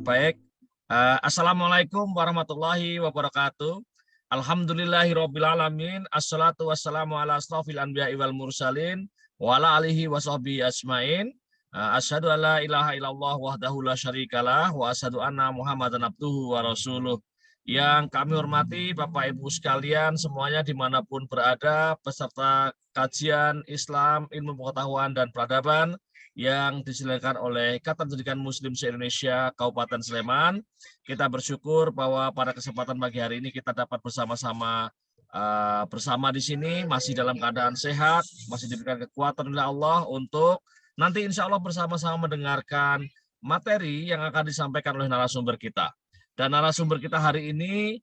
Baik. Assalamualaikum warahmatullahi wabarakatuh. Alhamdulillahirrabbilalamin. Assalatu wassalamu ala asrafil anbiya'i wal mursalin wa ala alihi wa sahbihi asma'in. Asyhadu an la ilaha illallah wahdahu la syarikalah wa asyhadu anna Muhammadan abduhu wa rasuluh. Yang kami hormati Bapak Ibu sekalian semuanya dimanapun berada, peserta kajian Islam, ilmu pengetahuan dan peradaban yang diselenggarakan oleh Ikatan Pendidikan Muslim se-Indonesia Kabupaten Sleman. Kita bersyukur bahwa pada kesempatan pagi hari ini kita dapat bersama-sama bersama di sini, masih dalam keadaan sehat, masih diberikan kekuatan oleh Allah untuk nanti insya Allah bersama-sama mendengarkan materi yang akan disampaikan oleh narasumber kita. Dan narasumber kita hari ini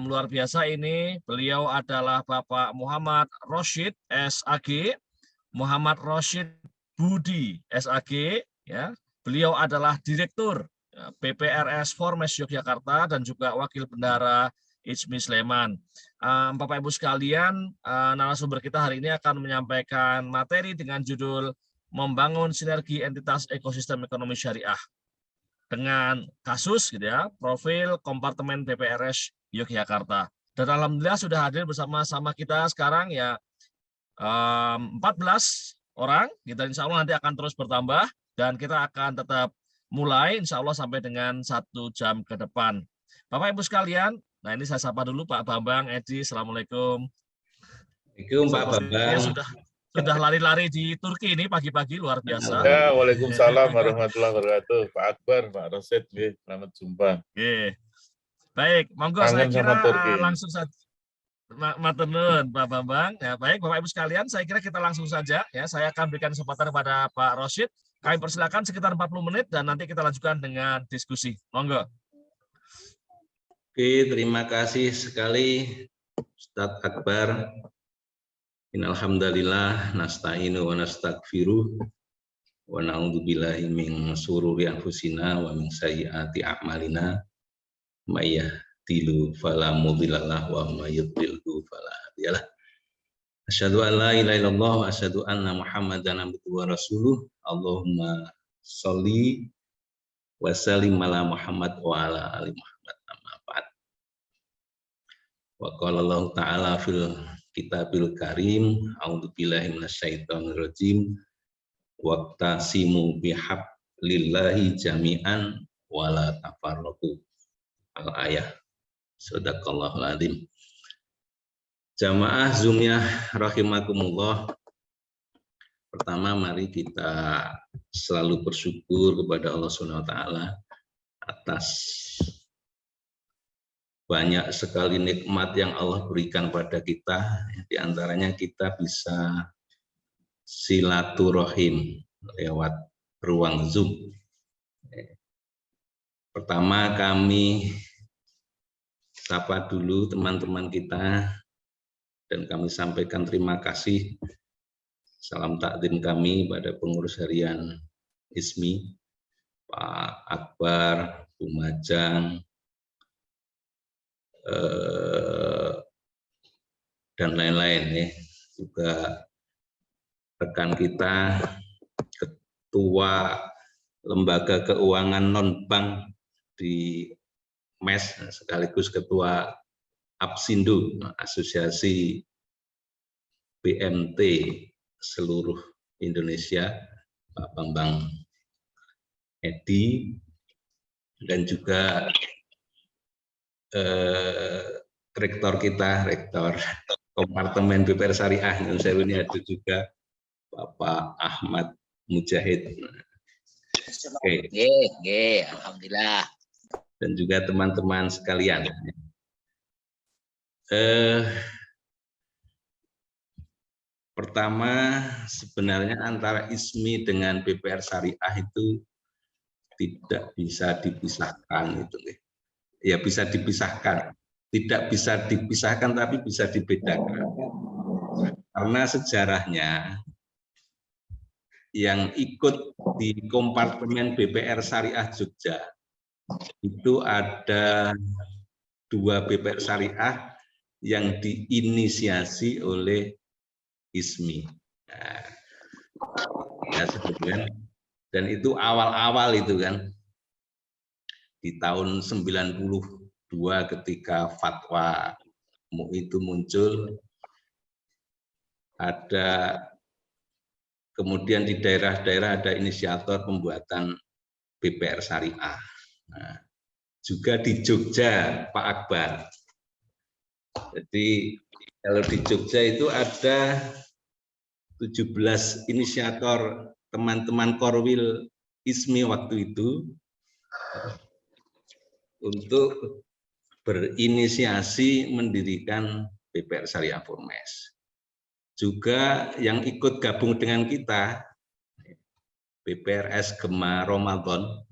luar biasa ini, beliau adalah Bapak Muhammad Rosyid SAG, Muhammad Rosyid Budi SAG, ya. Beliau adalah Direktur PPRS Formes Yogyakarta dan juga Wakil Bendahara ISMI Sleman. Bapak Ibu sekalian, narasumber kita hari ini akan menyampaikan materi dengan judul Membangun Sinergi Entitas Ekosistem Ekonomi Syariah dengan kasus gitu ya, profil kompartemen PPRS Yogyakarta. Dan alhamdulillah sudah hadir bersama-sama kita sekarang ya 14 orang, kita insya Allah nanti akan terus bertambah dan kita akan tetap mulai insya Allah sampai dengan 1 jam ke depan. Bapak Ibu sekalian, nah ini saya sapa dulu Pak Bambang, Edi, Assalamualaikum. Assalamualaikum Pak Bambang. Sudah lari-lari di Turki ini pagi-pagi, luar biasa. Ya, waalaikumsalam warahmatullahi wabarakatuh. Pak Akbar, Pak Rosyid, selamat jumpa. Baik, monggo saya kira langsung saja. Maturnuun Pak Bambang. Ya, baik Bapak Ibu sekalian, saya kira kita langsung saja ya. Saya akan berikan kesempatan kepada Pak Rosyid. Kami persilakan sekitar 40 menit dan nanti kita lanjutkan dengan diskusi. Monggo. Oke, terima kasih sekali Ustadz Akbar. Innalhamdalillah nasta'inu wa nastaghfiruh wa na'udzubillahi min syururi anfusina wa min sayyiati a'malina may yahdihi fala mudhillalah wa may yudlilhu fala hadiyalah. Asyhadu an la ilaha illallah wa asyhadu anna Muhammadan abduhu wa rasuluh. Allahumma sholli wa sallim ala Muhammad wa ala ali Muhammad. Amma ba'd. Wa qala Allah ta'ala fil Kitabil Karim, a'udzubillahi minasyaitonirrajim, waqtasimu bihablillahi jami'an wala tafarraqu. Al-ayah. Shadaqallahul adzim. Jamaah Zumiyah rahimakumullah. Pertama, mari kita selalu bersyukur kepada Allah Subhanahu wa taala atas banyak sekali nikmat yang Allah berikan pada kita, di antaranya kita bisa silaturahim lewat ruang Zoom. Pertama kami sapa dulu teman-teman kita dan kami sampaikan terima kasih. Salam takdim kami pada pengurus harian ISMI, Pak Akbar, Bu Majang, dan lain-lain ya, juga rekan kita ketua lembaga keuangan non-bank di MES sekaligus ketua APSINDO, Asosiasi BMT seluruh Indonesia, Pak Bambang Edi, dan juga rektor kita, rektor kompartemen BPR Syariah Indonesia ini ada juga Bapak Ahmad Mujahid. Oke. Alhamdulillah. Dan juga teman-teman sekalian. Pertama, sebenarnya antara ISMI dengan BPR Syariah itu tidak bisa dipisahkan itu. Ya bisa dipisahkan, tidak bisa dipisahkan tapi bisa dibedakan karena sejarahnya yang ikut di kompartemen BPR Syariah Jogja itu ada 2 BPR Syariah yang diinisiasi oleh ISMI. Nah, ya sebetulnya, dan itu awal-awal itu kan. di tahun 92 ketika fatwa MUI itu muncul, ada kemudian di daerah-daerah ada inisiator pembuatan BPR Syariah. Nah, juga di Jogja, Pak Akbar. Jadi kalau di Jogja itu ada 17 inisiator teman-teman Korwil ISMI waktu itu untuk berinisiasi mendirikan BPR Syariah Furmes. Juga yang ikut gabung dengan kita, BPRS Gema Ramadan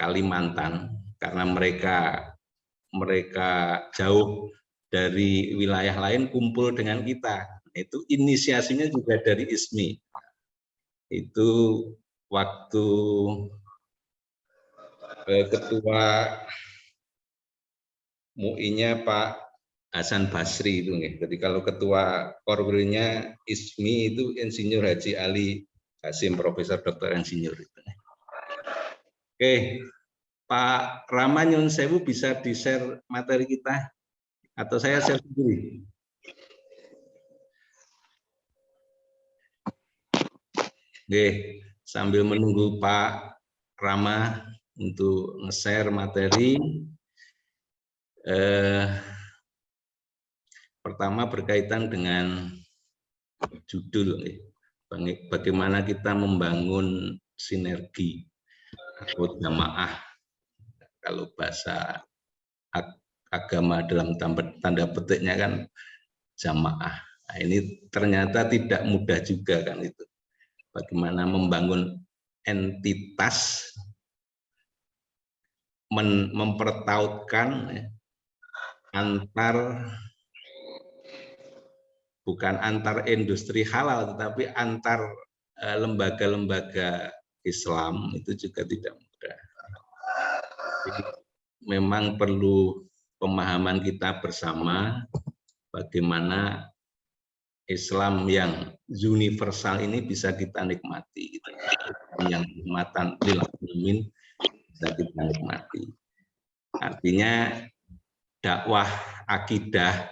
Kalimantan, karena mereka jauh dari wilayah lain kumpul dengan kita. Itu inisiasinya juga dari ISMI. Itu waktu ketua MUI-nya Pak Hasan Basri itu nih. Jadi kalau ketua Korwilnya ISMI itu Insinyur Haji Ali Hasim, Profesor Doktor Insinyur itu. Oke, Pak Rama Nyun Sewu bisa di-share materi kita atau saya share sendiri? Oke, sambil menunggu Pak Rama untuk nge-share materi. Pertama berkaitan dengan judul, bagaimana kita membangun sinergi atau jamaah, kalau bahasa agama dalam tanda petiknya kan jamaah. Nah, ini ternyata tidak mudah juga kan itu. Bagaimana membangun entitas, mempertautkan bukan antar industri halal, tetapi antar lembaga-lembaga Islam itu juga tidak mudah. Jadi, memang perlu pemahaman kita bersama bagaimana Islam yang universal ini bisa kita nikmati. Gitu. Yang nikmatan lil alamin bisa kita nikmati. Artinya dakwah akidah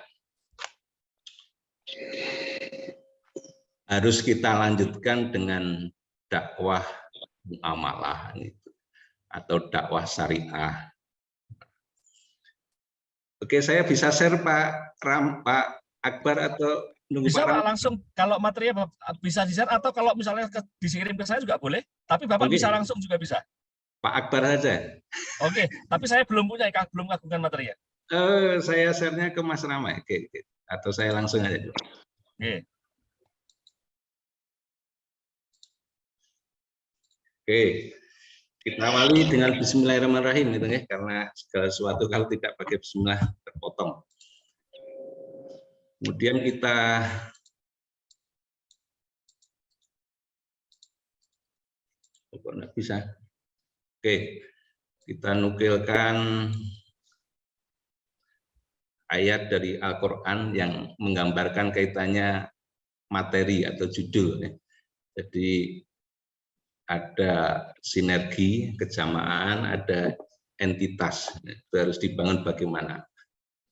harus kita lanjutkan dengan dakwah muamalah gitu, atau dakwah syariah. Oke, saya bisa share Pak Akbar atau nunggu bisa Pak Ram? Pak, langsung kalau materinya bisa di-share, atau kalau misalnya dikirim ke saya juga boleh, tapi Bapak Oke. bisa langsung juga bisa. Pak Akbar saja. Oke, tapi saya belum punya, belum kagumkan materinya. Saya share-nya ke Mas Rama. Oke. Atau saya langsung aja. Oke. Oke, kita awali dengan Bismillahirrahmanirrahim, gitu ya, karena segala sesuatu kalau tidak pakai Bismillah terpotong. Kemudian kita bisa. Oke, kita nukilkan ayat dari Al-Quran yang menggambarkan kaitannya materi atau judul. Ya. Jadi ada sinergi, kejamaan, ada entitas. Itu harus dibangun bagaimana.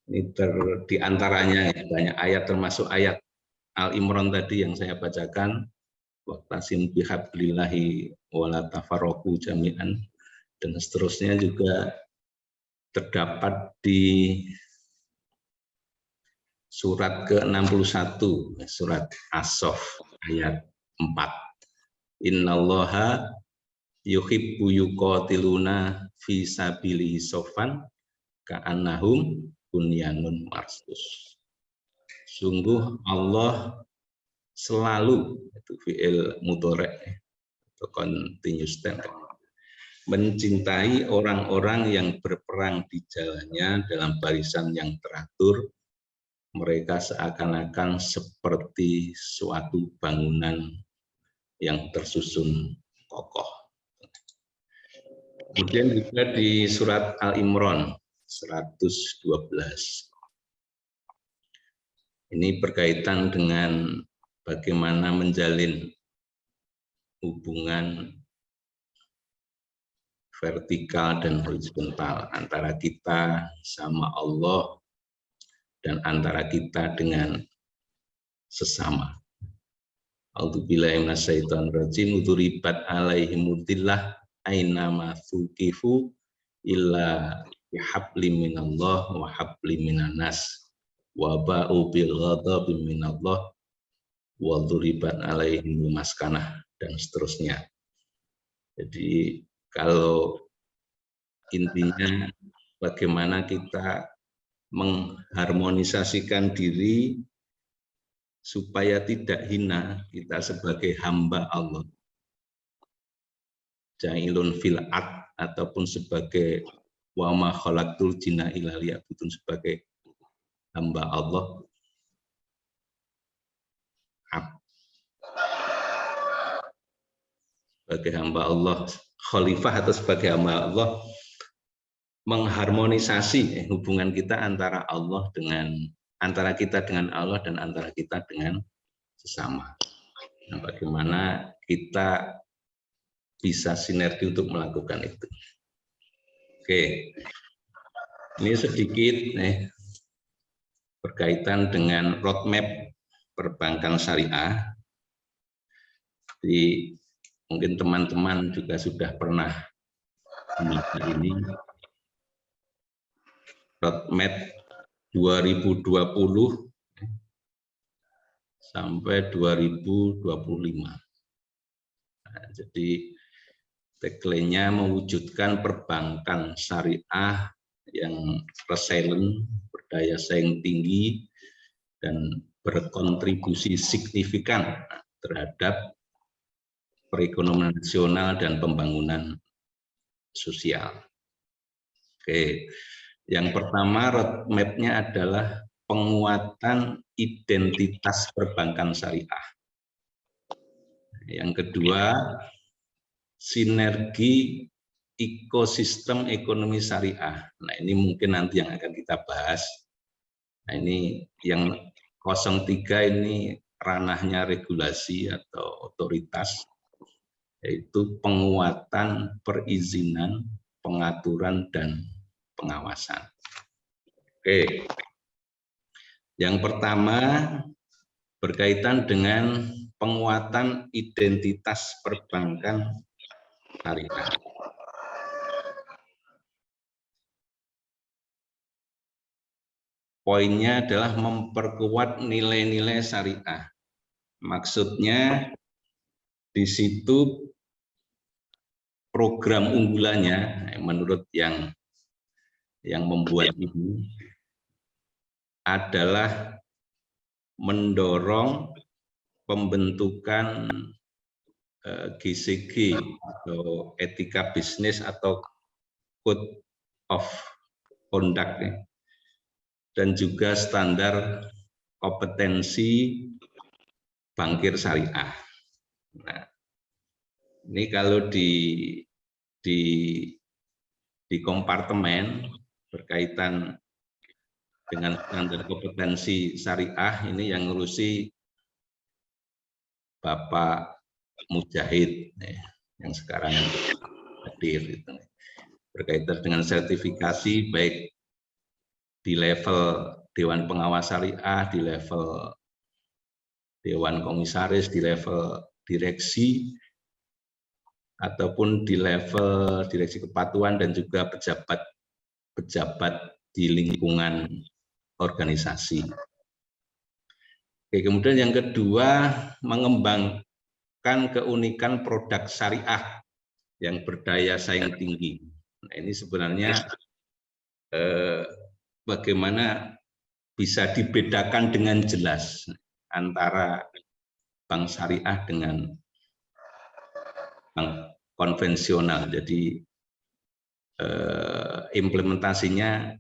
Ini di antaranya banyak ayat, termasuk ayat Al-Imran tadi yang saya bacakan. Waqtasim bihablillahi wala tafarraqu jami'an, dan seterusnya juga terdapat di surat ke-61, surat As-Saff ayat 4. Innallaha yuhibbu yuqatiluna fi sabilihi saffan ka'annahum bunyanun marsus. Sungguh Allah selalu, itu fi'il mudhari' atau continuous tense, mencintai orang-orang yang berperang di jalannya dalam barisan yang teratur. Mereka seakan-akan seperti suatu bangunan yang tersusun kokoh. Kemudian juga di surat Al-Imran 112. Ini berkaitan dengan bagaimana menjalin hubungan vertikal dan horizontal antara kita sama Allah dan antara kita dengan sesama. A'udzubillahi minasyaitonirrajim. Duribat alaihimudillah ainama thuqifu illa bihablim minallah wa hablim minanas wa ba'u bil ghadabim minallah wa duribat alaihimul maskanah, dan seterusnya. Jadi kalau intinya bagaimana kita mengharmonisasikan diri supaya tidak hina kita sebagai hamba Allah, ja'ilun fil ard, ataupun sebagai wa ma khalaqtul jinna illa liya'budun, sebagai hamba Allah, sebagai hamba Allah, khalifah atau sebagai hamba Allah, mengharmonisasi hubungan kita antara Allah dengan antara kita dengan Allah dan antara kita dengan sesama. Nah, bagaimana kita bisa sinergi untuk melakukan itu. Oke, ini sedikit berkaitan dengan roadmap perbankan syariah. Jadi mungkin teman-teman juga sudah pernah membaca ini, roadmap 2020 sampai 2025. Nah, jadi tagline-nya mewujudkan perbankan syariah yang resilient, berdaya saing tinggi, dan berkontribusi signifikan terhadap perekonomian nasional dan pembangunan sosial. Oke, yang pertama roadmap-nya adalah penguatan identitas perbankan syariah. Yang kedua, sinergi ekosistem ekonomi syariah. Nah, ini mungkin nanti yang akan kita bahas. Nah, ini yang 03 ini ranahnya regulasi atau otoritas, yaitu penguatan perizinan, pengaturan, dan pengawasan. Oke. Yang pertama berkaitan dengan penguatan identitas perbankan syariah. Poinnya adalah memperkuat nilai-nilai syariah. Maksudnya di situ program unggulannya menurut yang membuat ini adalah mendorong pembentukan GCG atau etika bisnis atau code of conduct, dan juga standar kompetensi bankir syariah. Nah, ini kalau di kompartemen berkaitan dengan standar kompetensi syariah, ini yang ngurusi Bapak Mujahid yang sekarang hadir, berkaitan dengan sertifikasi baik di level Dewan Pengawas Syariah, di level Dewan Komisaris, di level direksi, ataupun di level direksi kepatuhan, dan juga pejabat di lingkungan organisasi. Oke, kemudian yang kedua, mengembangkan keunikan produk syariah yang berdaya saing tinggi. Nah, ini sebenarnya bagaimana bisa dibedakan dengan jelas antara bank syariah dengan bank konvensional. Jadi implementasinya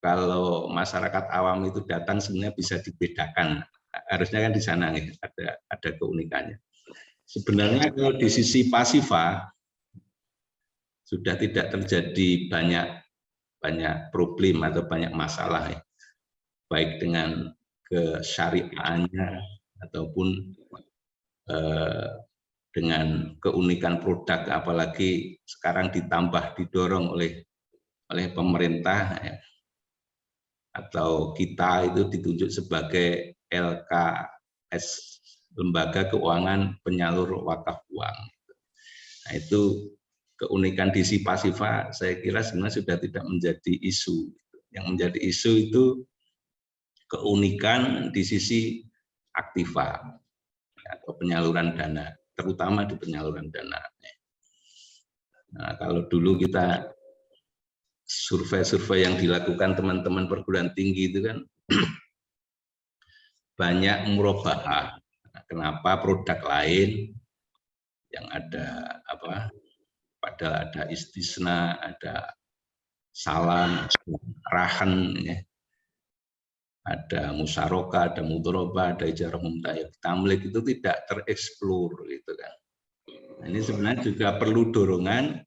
kalau masyarakat awam itu datang sebenarnya bisa dibedakan. Harusnya kan di sana ada keunikannya. Sebenarnya kalau di sisi pasifa sudah tidak terjadi banyak problem atau banyak masalah, baik dengan kesyariahannya ataupun dengan keunikan produk, apalagi sekarang ditambah didorong oleh pemerintah ya, atau kita itu ditunjuk sebagai LKS, Lembaga Keuangan Penyalur Wakaf Uang. Nah, itu keunikan di Sipasifa saya kira sebenarnya sudah tidak menjadi isu. Yang menjadi isu itu keunikan di sisi aktiva atau penyaluran dana, terutama di penyaluran dana. Nah, kalau dulu kita survei-survei yang dilakukan teman-teman perguruan tinggi itu kan banyak murabahah. Kenapa produk lain yang ada padahal ada istisna, ada salam, rahan, ya. Ada musyarakah, ada mudharabah, ada ijarah mumtayyiz, tamlik itu tidak tereksplor gitu kan. Nah, ini sebenarnya juga perlu dorongan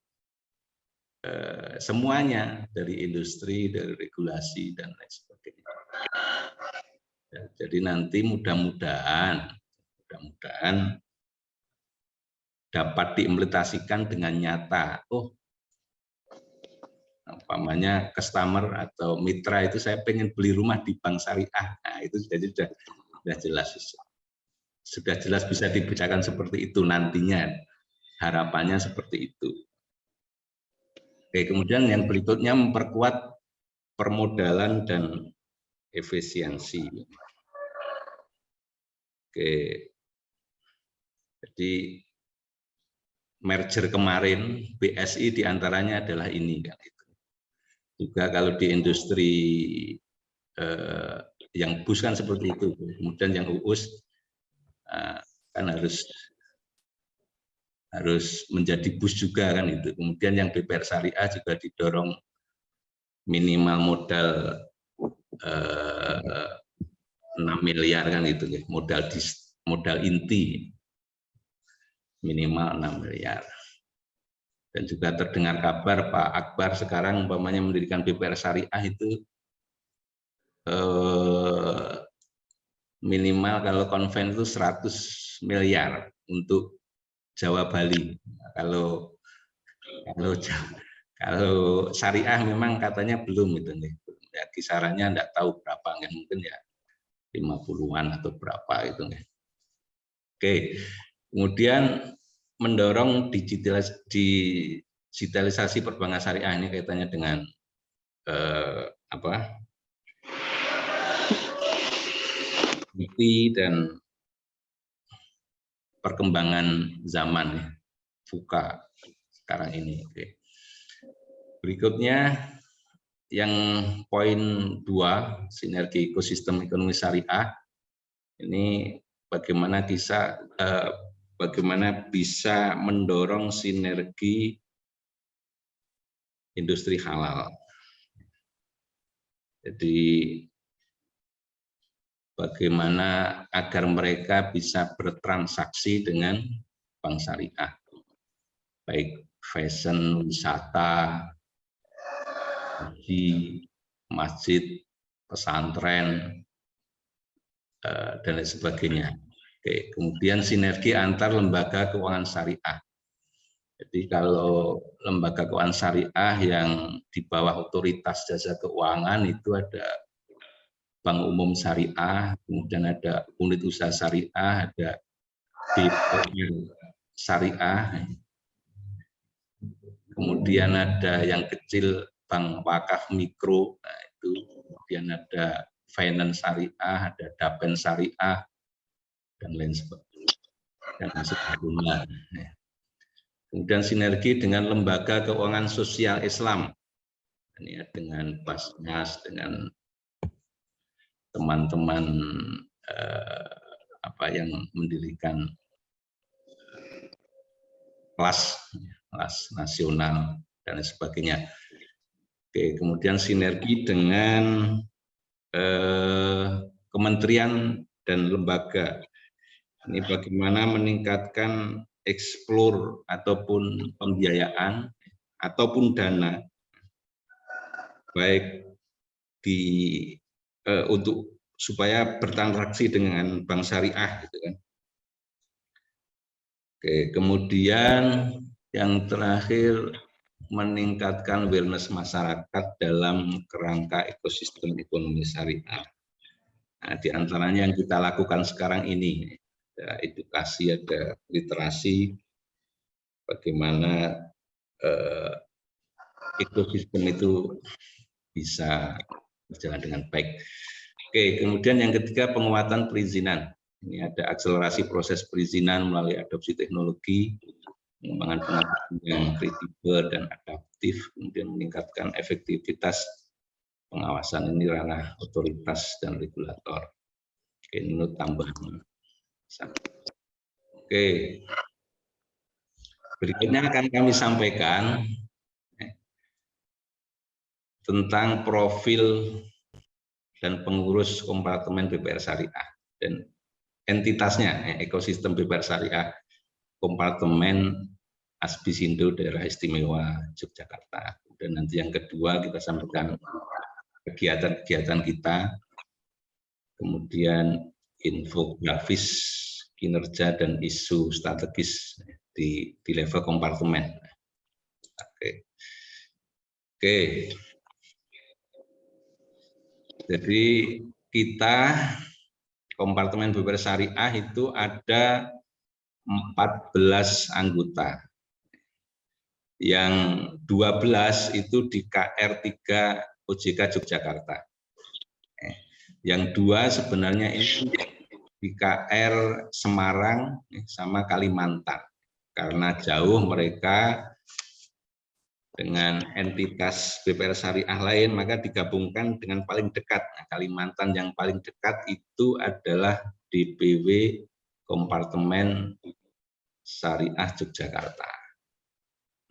semuanya, dari industri, dari regulasi dan lain sebagainya. Ya, jadi nanti mudah-mudahan dapat diimplementasikan dengan nyata. Oh, umpamanya customer atau mitra itu saya pengen beli rumah di bank syariah. Nah, itu jadi sudah jelas bisa dibicarakan seperti itu nantinya. Harapannya seperti itu. Oke, kemudian yang berikutnya memperkuat permodalan dan efisiensi. Oke. Jadi merger kemarin BSI diantaranya adalah ini kan itu. Juga kalau di industri yang BUS kan seperti itu. Kemudian yang UUS kan harus menjadi BUS juga kan itu. Kemudian yang BPR Syariah juga didorong minimal modal 6 miliar kan itu, modal inti minimal 6 miliar. Dan juga terdengar kabar Pak Akbar sekarang umpamanya mendirikan BPR Syariah itu minimal kalau konven itu 100 miliar untuk Jawa Bali. Kalau syariah memang katanya belum itu nih. Ya, kisarannya enggak tahu berapa, mungkin ya 50-an atau berapa itu nih. Oke. Kemudian mendorong digitalisasi perbankan syariah, ini kaitannya dengan IT dan perkembangan zaman ya, VUCA sekarang ini. Oke. Berikutnya yang poin 2, sinergi ekosistem ekonomi syariah. Ini bagaimana bisa mendorong sinergi industri halal. Jadi bagaimana agar mereka bisa bertransaksi dengan bank syariah, baik fashion, wisata, haji, masjid, pesantren, dan lain sebagainya. Oke, kemudian sinergi antar lembaga keuangan syariah. Jadi kalau lembaga keuangan syariah yang di bawah otoritas jasa keuangan itu ada Bank Umum Syariah, kemudian ada unit usaha syariah, ada BPR Syariah, kemudian ada yang kecil bank wakaf mikro, nah itu, kemudian ada finance syariah, ada dapen syariah, dan lain sebagainya. Kemudian sinergi dengan lembaga keuangan sosial Islam, ini ya, dengan Basnas, dengan teman-teman yang mendirikan kelas nasional dan sebagainya. Oke, kemudian sinergi dengan kementerian dan lembaga. Ini bagaimana meningkatkan eksplor ataupun pembiayaan ataupun dana baik untuk supaya bertransaksi dengan bank syariah gitu kan. Oke, kemudian yang terakhir meningkatkan awareness masyarakat dalam kerangka ekosistem ekonomi syariah. Nah, di antaranya yang kita lakukan sekarang ini, ada edukasi, ada literasi, bagaimana ekosistem itu bisa berjalan dengan baik. Oke, kemudian yang ketiga penguatan perizinan. Ini ada akselerasi proses perizinan melalui adopsi teknologi, pengembangan pengaturan yang kredibel dan adaptif, kemudian meningkatkan efektivitas pengawasan ini ranah otoritas dan regulator. Oke, ini tambahan. Oke, berikutnya akan kami sampaikan tentang profil dan pengurus kompartemen BPR Syariah dan entitasnya, ekosistem BPR Syariah kompartemen Asbisindo Daerah Istimewa Yogyakarta. Dan nanti yang kedua kita sampaikan kegiatan-kegiatan kita, kemudian infografis kinerja dan isu strategis di level kompartemen. Oke. Jadi kita kompartemen BPR Syariah itu ada 14 anggota. Yang 12 itu di KR3 OJK Yogyakarta. Yang 2 sebenarnya ini di KR Semarang sama Kalimantan. Karena jauh mereka dengan entitas BPR Syariah lain, maka digabungkan dengan paling dekat. Nah, Kalimantan yang paling dekat itu adalah DPW Kompartemen Syariah Yogyakarta.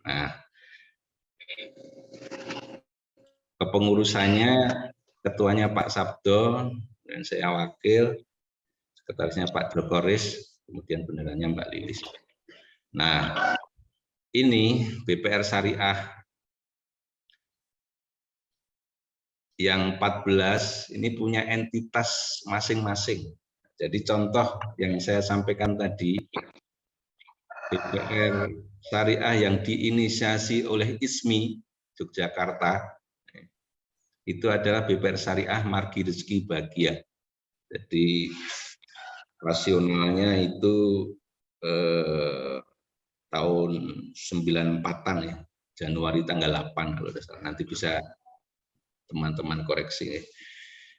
Nah, kepengurusannya ketuanya Pak Sabdo dan saya wakil, sekretarisnya Pak Drokoris, kemudian benerannya Mbak Lilis. Nah, ini BPR Syariah yang 14 ini punya entitas masing-masing. Jadi contoh yang saya sampaikan tadi, BPR Syariah yang diinisiasi oleh ISMI Yogyakarta itu adalah BPR Syariah Margi Rezeki Bahagia. Jadi rasionalnya itu tahun 94-an ya, Januari tanggal 8 kalau tidak salah. Nanti bisa teman-teman koreksi.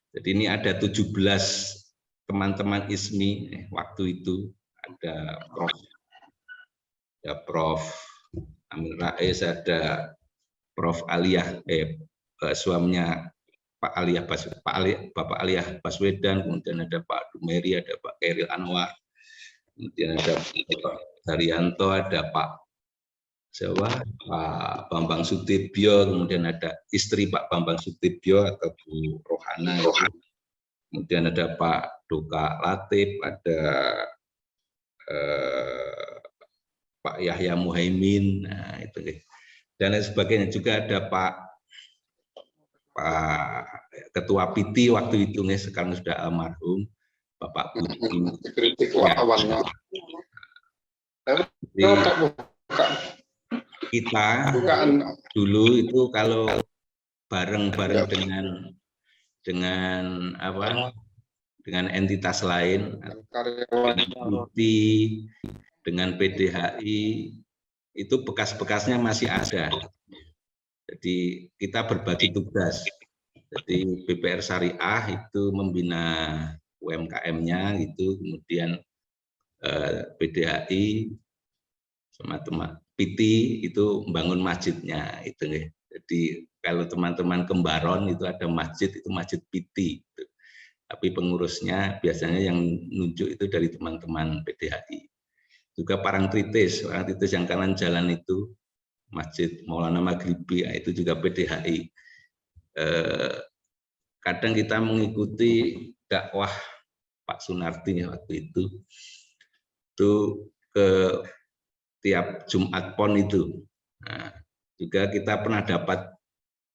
Jadi ini ada 17 teman-teman ISMI waktu itu, ada Prof. Amin Rais, ada Prof. Aliyah, suaminya Pak Aliyah, Bapak Aliyah Baswedan, kemudian ada Pak Dumeri, ada Pak Khairil Anwar, kemudian ada Pak Daryanto, ada Pak Bambang Sutibyo, kemudian ada istri Pak Bambang Sutibyo atau Bu Rohana, kemudian ada Pak Doka Latif, ada Pak Yahya Muhaimin, nah itu dan lain sebagainya. Juga ada Pak Ketua PT waktu itu, sekarang sudah almarhum Bapak Budi. Kita dulu itu kalau bareng-bareng dengan entitas lain, dengan PDHI, itu bekas-bekasnya masih ada. Jadi kita berbagi tugas. Jadi BPR Syariah itu membina UMKM-nya gitu, kemudian PDHI sama teman PT itu membangun masjidnya itu. Jadi kalau teman-teman Kembaron itu ada masjid, itu masjid PT gitu. Tapi pengurusnya biasanya yang nunjuk itu dari teman-teman PDHI. Juga Parangtritis yang kanan jalan itu Masjid Maulana Maghribi, itu juga PDHI. Kadang kita mengikuti dakwah Pak Sunarti waktu itu ke tiap Jumat Pon itu. Nah, juga kita pernah dapat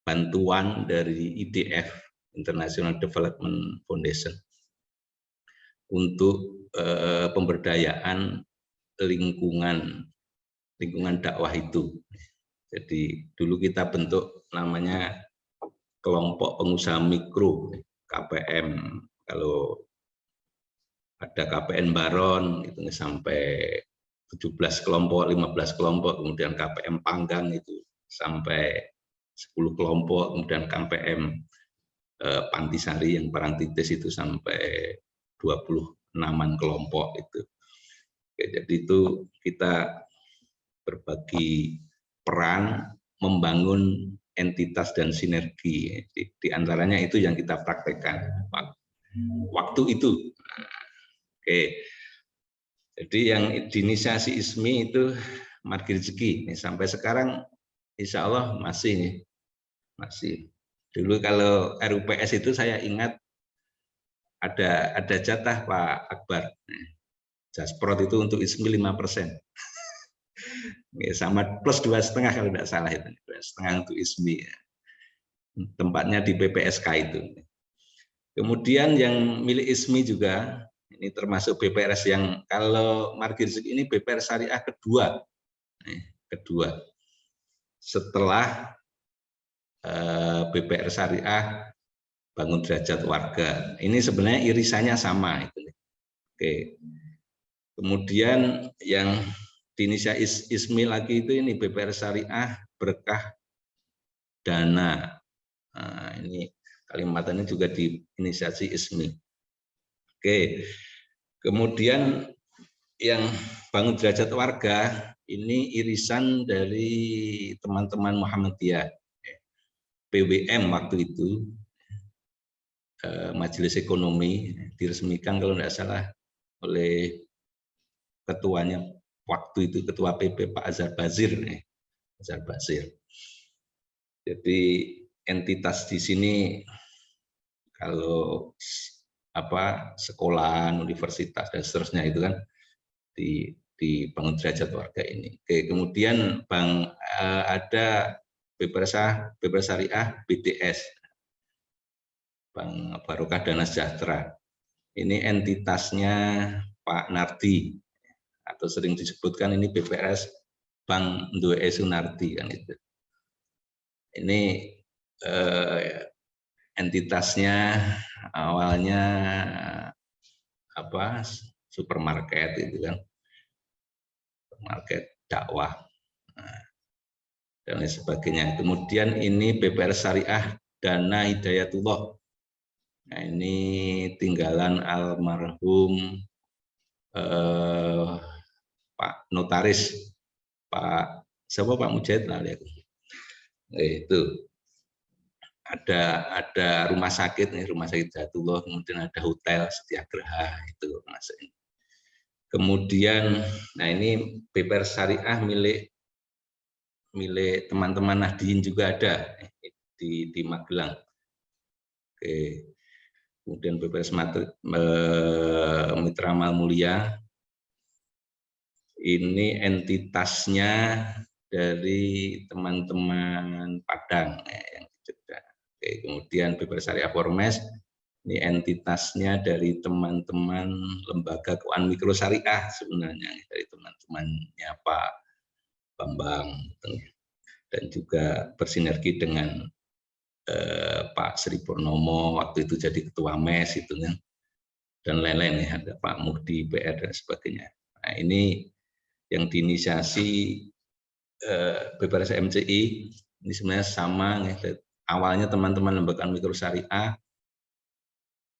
bantuan dari IDF, International Development Foundation, untuk pemberdayaan lingkungan dakwah itu. Jadi dulu kita bentuk namanya kelompok pengusaha mikro KPM. Kalau ada KPN Baron itu sampai 17 kelompok, 15 kelompok, kemudian KPM Panggang itu sampai 10 kelompok, kemudian KPM Pantisari yang Parangtritis itu sampai 26-an kelompok itu. Oke, jadi itu kita berbagi peran membangun entitas dan sinergi. Di antaranya itu yang kita praktekkan waktu itu. Oke, jadi yang diinisiasi ISMI itu Margi Rezeki. Sampai sekarang insya Allah masih. Dulu kalau RUPS itu saya ingat ada jatah Pak Akbar. Jasprot itu untuk ISMI 5%. Sama plus 2,5 kalau tidak salah itu. 2,5 untuk ISMI. Tempatnya di PPSK itu. Kemudian yang milik ISMI juga, ini termasuk BPRS yang kalau Margi Rezeki ini BPR Syariah kedua. Setelah BPR Syariah Bangun Derajat Warga. Ini sebenarnya irisannya sama. Oke. Kemudian yang diinisiasi ISMI lagi itu ini BPR Syariah Berkah Dana. Nah, ini Kalimantan ini juga diinisiasi ISMI. Oke. Kemudian yang Bangun Derajat Warga ini irisan dari teman-teman Muhammadiyah. PWM waktu itu Majelis Ekonomi diresmikan kalau tidak salah oleh ketuanya waktu itu, ketua PP Pak Azhar Basir. Jadi entitas di sini kalau sekolah, universitas dan seterusnya itu kan di Bangun Derajat Warga ini. Oke, kemudian ada BPR Syariah BDS. Bank Barokah Dana Sejahtera. Ini entitasnya Pak Nardi atau sering disebutkan ini BPRS Bank Ndoe Sunardi kan itu. Ini entitasnya awalnya supermarket itu kan, supermarket dakwah dan lain sebagainya. Kemudian ini BPR Syariah Dana Hidayatullah. Nah, ini tinggalan almarhum Pak Notaris, Pak Mujahid lah lihat. Itu ada rumah sakit nih, Rumah Sakit Hidayatullah, kemudian ada hotel Setiagraha itu masuk. Kemudian, nah ini BPR Syariah milik teman-teman Nahdien juga ada di Magelang. Oke. Kemudian BPRS Mitra Amal Mulia, ini entitasnya dari teman-teman Padang yang di Jogja. Oke, kemudian BPRS Syariah Formes, ini entitasnya dari teman-teman Lembaga Keuangan Mikro Syariah sebenarnya, dari teman-temannya Pak Bambang, dan juga bersinergi dengan Pak Sri Purnomo waktu itu jadi ketua MES itu kan, dan lain-lain ya, ada Pak Muhdi PR dan sebagainya. Nah, ini yang diinisiasi BPRS MCI ini sebenarnya sama ya. Awalnya teman-teman lembaga mikro syariah,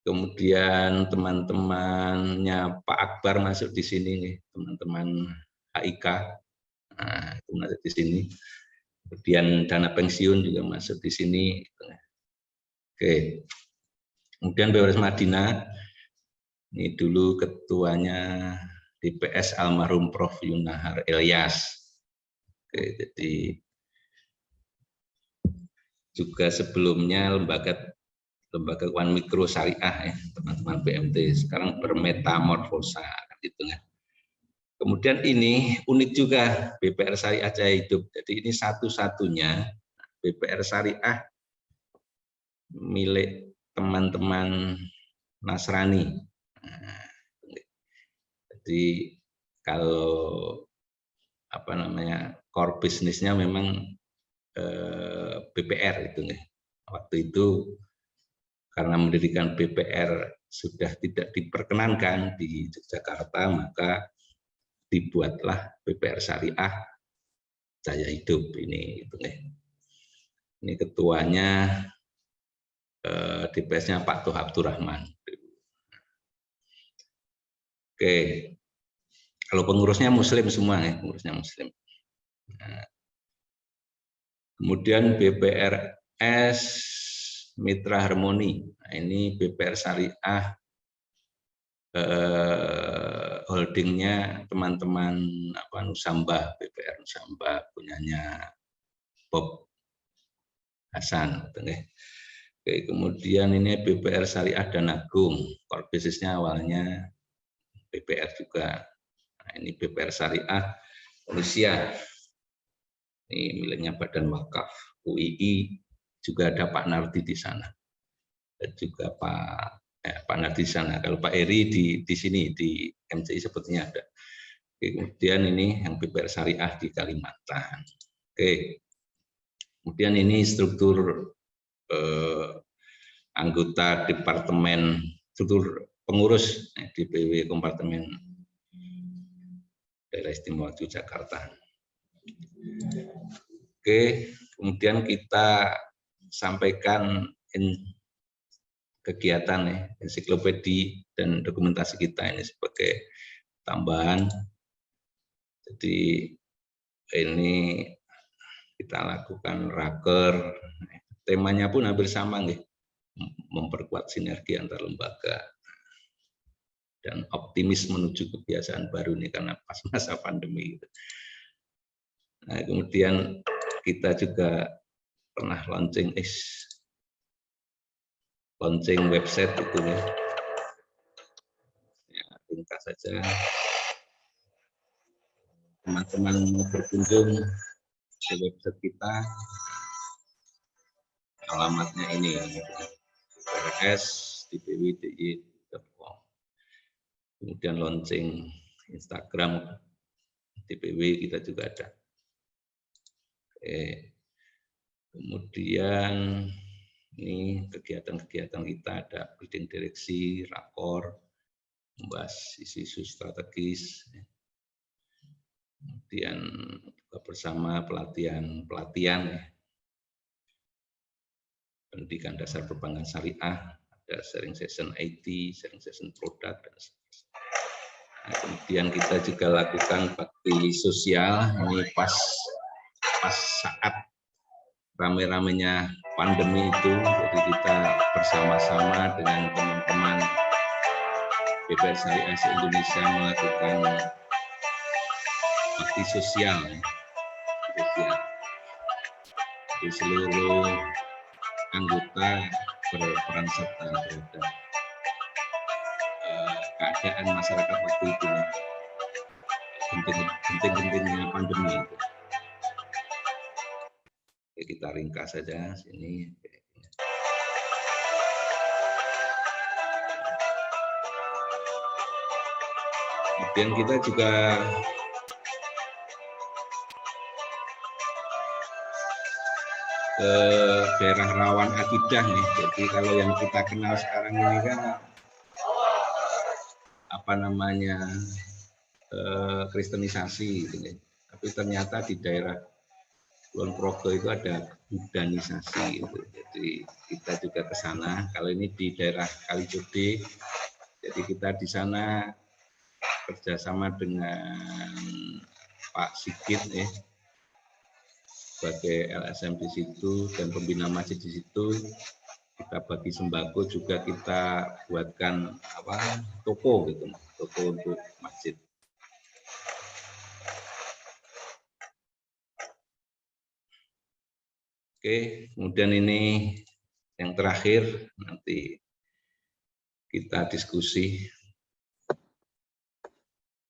kemudian teman-temannya Pak Akbar masuk di sini nih, teman-teman HIK, nah, itu masuk di sini. Kemudian dana pensiun juga masuk di sini. Oke. Kemudian BPRS Madinah, ini dulu ketuanya DPS almarhum Prof. Yunahar Ilyas. Oke, jadi juga sebelumnya lembaga keuangan mikro syariah ya, teman-teman BMT sekarang bermetamorfosa gitu kan. Kemudian ini unik juga BPR Syariah Cahaya Hidup. Jadi ini satu-satunya BPR Syariah milik teman-teman Nasrani. Nah, jadi kalau core bisnisnya memang BPR itu nih. Waktu itu karena mendirikan BPR sudah tidak diperkenankan di Yogyakarta, maka dibuatlah BPR Syariah Jaya Hidup ini gitu nih. Ini ketuanya DPS-nya Pak Toh Abdurrahman. Oke, kalau pengurusnya Muslim semua ya, pengurusnya Muslim. Nah, kemudian BPRS Mitra Harmoni. Nah, ini BPR Syariah holdingnya teman-teman Nusambah, BPR Nusambah punyanya Bob Hasan. Oke, kemudian ini BPR Syariah Danagung, core bisnisnya awalnya BPR juga. Nah, ini BPR Syariah Indonesia. Ini miliknya Badan Wakaf UII, juga ada Pak Nardi di sana. Dan juga Pak Nardi di sana. Kalau Pak Eri di sini di MCI sepertinya ada. Oke, kemudian ini yang BPR Syariah di Kalimantan. Oke. Kemudian ini struktur anggota departemen, struktur pengurus DPW Kompartemen Daerah Istimewa Yogyakarta. Oke, kemudian kita sampaikan kegiatan ensiklopedi dan dokumentasi kita ini sebagai tambahan. Jadi ini kita lakukan raker, temanya pun hampir sama nih, memperkuat sinergi antar lembaga dan optimis menuju kebiasaan baru ini karena pas masa pandemi. Nah, kemudian kita juga pernah launching website itu ya. Ya, ringkas saja. Teman-teman berkunjung ke website kita, alamatnya ini rs.dpw.di.com. Kemudian launching Instagram DPW kita juga ada. Oke. Kemudian ini kegiatan-kegiatan kita ada bidding direksi, rakor, membahas isu-isu strategis. Kemudian buka bersama pelatihan pendidikan dasar perbankan syariah, ada sharing session IT, sharing session produk, dan sebagainya. Nah, kemudian kita juga lakukan bakti sosial ini pas saat rame-ramenya pandemi itu, jadi kita bersama-sama dengan teman-teman BPR Syariah se-Indonesia melakukan bakti sosial. Di seluruh anggota berperan serta terhadap keadaan masyarakat waktu itu, penting-pentingnya pandemi itu. Oke, kita ringkas saja sini. Kemudian kita juga ke daerah rawan akidah nih. Jadi kalau yang kita kenal sekarang ini kan kristenisasi gitu ya. Tapi ternyata di daerah Kulon Progo itu ada budanisasi gitu. Jadi kita juga ke sana. Kalau ini di daerah Kalijode, jadi kita di sana kerjasama dengan Pak Sigit ya, sebagai LSM di situ dan pembina masjid di situ. Kita bagi sembako, juga kita buatkan toko gitu, toko untuk masjid. Oke, kemudian ini yang terakhir, nanti kita diskusi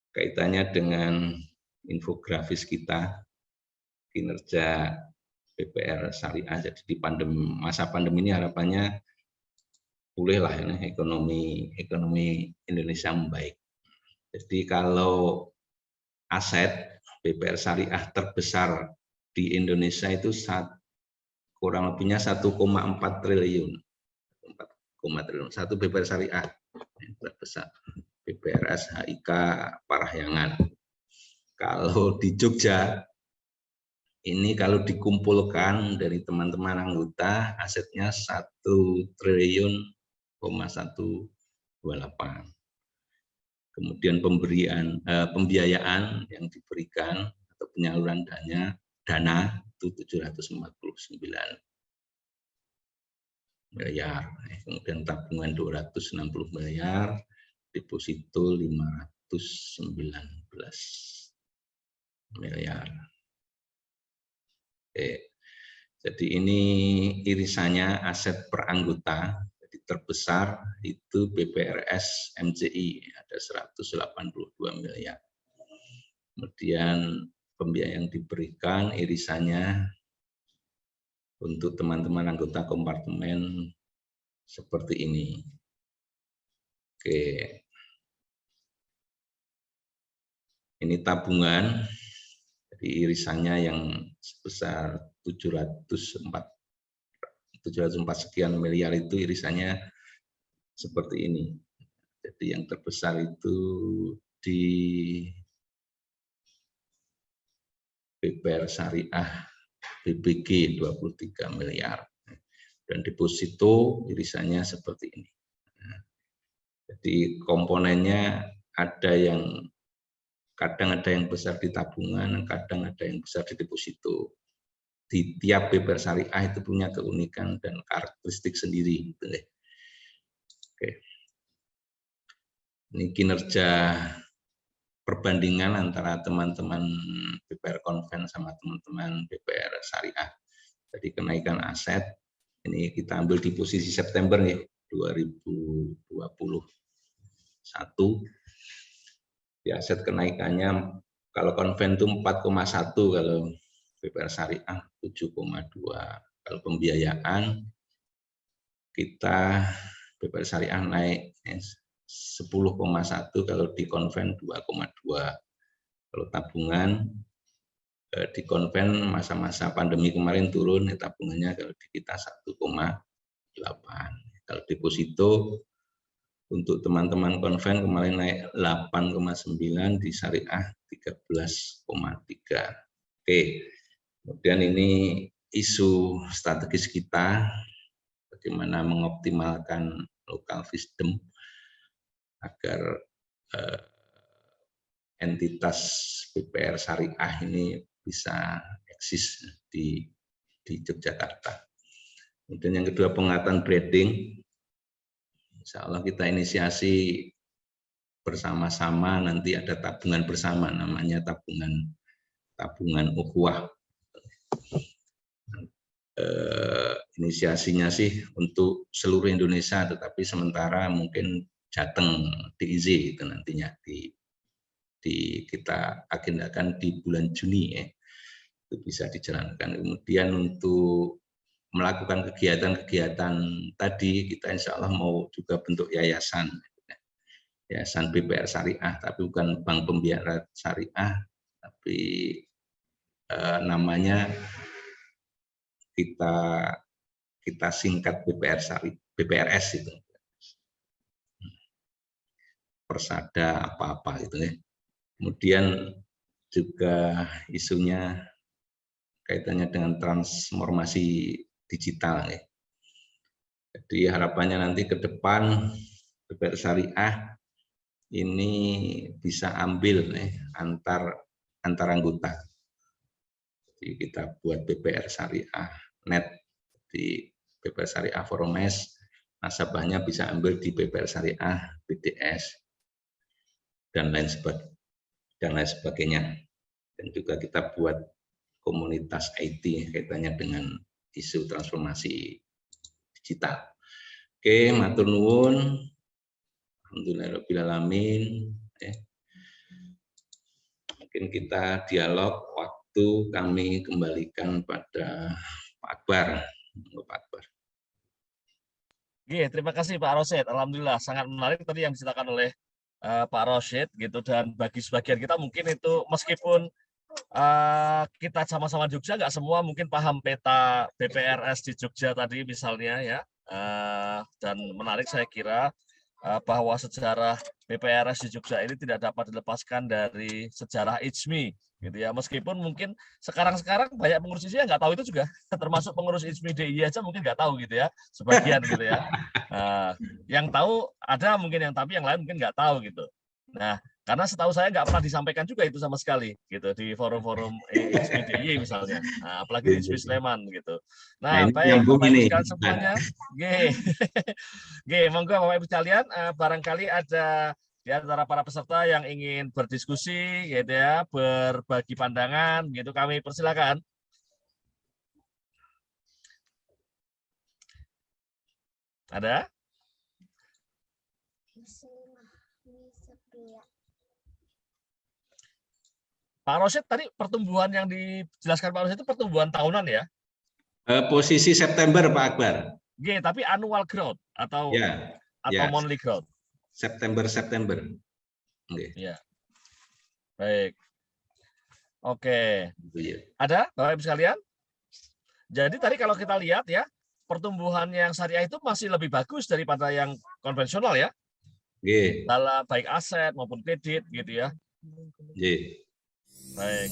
kaitannya dengan infografis kita, kinerja BPR Syariah. Jadi di masa pandemi ini harapannya pulihlah ini ekonomi Indonesia membaik. Jadi kalau aset BPR syariah terbesar di Indonesia itu kurang lebihnya 1,4 triliun. 4,4 triliun. Satu BPR syariah yang terbesar. BPRS HIK Parahyangan. Kalau di Jogja, ini kalau dikumpulkan dari teman-teman anggota, asetnya 1 triliun 1,128. Kemudian pembiayaan yang diberikan atau penyaluran dana itu 749 miliar. Kemudian tabungan 260 miliar, deposito 519 miliar. Oke. Jadi ini irisannya aset per anggota. Jadi terbesar itu BPRS MCI ada 182 miliar. Kemudian pembiayaan yang diberikan irisannya untuk teman-teman anggota kompartemen seperti ini. Oke. Ini tabungan. Jadi irisannya yang sebesar 704 sekian miliar itu irisannya seperti ini. Jadi yang terbesar itu di BPR Syariah BBG 23 miliar. Dan deposito irisannya seperti ini. Jadi komponennya ada yang kadang ada yang besar di tabungan, kadang ada yang besar di deposito. Di tiap BPR Syariah itu punya keunikan dan karakteristik sendiri. Oke. Ini kinerja perbandingan antara teman-teman BPR Konven sama teman-teman BPR Syariah. Jadi kenaikan aset, ini kita ambil di posisi September nih, 2021. Di aset kenaikannya kalau Konven itu 4,1, kalau BPR Syariah 7,2. Kalau pembiayaan kita BPR Syariah naik 10,1, kalau di Konven 2,2. Kalau tabungan di Konven masa-masa pandemi kemarin turun, tabungannya kalau di kita 1,8. Kalau deposito untuk teman-teman Konven kemarin naik 8,9, di Syariah 13,3. Oke, kemudian ini isu strategis kita, bagaimana mengoptimalkan local wisdom agar entitas BPR Syariah ini bisa eksis di Yogyakarta. Kemudian yang kedua, penguatan branding. Insya Allah kita inisiasi bersama-sama, nanti ada tabungan bersama, namanya tabungan ukhuwah. Inisiasinya sih untuk seluruh Indonesia, tetapi sementara mungkin Jateng DIZ itu nantinya kita agendakan di bulan Juni ya, itu bisa dijalankan. Kemudian untuk melakukan kegiatan-kegiatan tadi, kita insya Allah mau juga bentuk yayasan BPR Syariah, tapi bukan bank pembiayaan syariah, tapi namanya kita singkat BPRS itu, Persada apa-apa itu ya. Kemudian juga isunya kaitannya dengan transformasi digital ya. Jadi harapannya nanti ke depan BPR Syariah ini bisa ambil antar anggota. Jadi kita buat BPR Syariah Net di BPR Syariah Forumes, nasabahnya bisa ambil di BPR Syariah BDS dan lain sebagainya. Dan juga kita buat komunitas IT kaitannya dengan isu transformasi digital. Oke, matur nuwun. Alhamdulillahirabbil alamin. Mungkin kita dialog, waktu kami kembalikan pada Pak Akbar. Pak Akbar. Oke, terima kasih Pak Roset. Alhamdulillah sangat menarik tadi yang diceritakan oleh Pak Rosyid gitu, dan bagi sebagian kita mungkin itu meskipun kita sama-sama Jogja, nggak semua mungkin paham peta BPRS di Jogja tadi misalnya ya. Dan menarik saya kira bahwa sejarah BPRS di Jogja ini tidak dapat dilepaskan dari sejarah IJMI gitu ya. Meskipun mungkin sekarang banyak pengurus IJMI yang nggak tahu itu juga, termasuk pengurus IJMI DIY aja mungkin nggak tahu gitu ya, sebagian gitu ya. Yang tahu ada mungkin, yang lain mungkin nggak tahu gitu. Nah, karena setahu saya nggak pernah disampaikan juga itu sama sekali gitu di forum-forum IJMI DIY misalnya, apalagi di IJMI Sleman gitu. Nah, baik Bapak Ibu sekalian semuanya, monggo Bapak Ibu sekalian, barangkali ada di antara para peserta yang ingin berdiskusi gitu ya, berbagi pandangan gitu, kami persilakan. Ada? Pak Rosyid tadi pertumbuhan yang dijelaskan Pak Rosyid itu pertumbuhan tahunan ya? Posisi September Pak Akbar. Tapi annual growth atau monthly growth? September. Ya. Baik. Oke. Ada Bapak Ibu sekalian? Jadi tadi kalau kita lihat ya, pertumbuhan yang syariah itu masih lebih bagus daripada yang konvensional ya. Dalam baik aset maupun kredit gitu ya. Baik.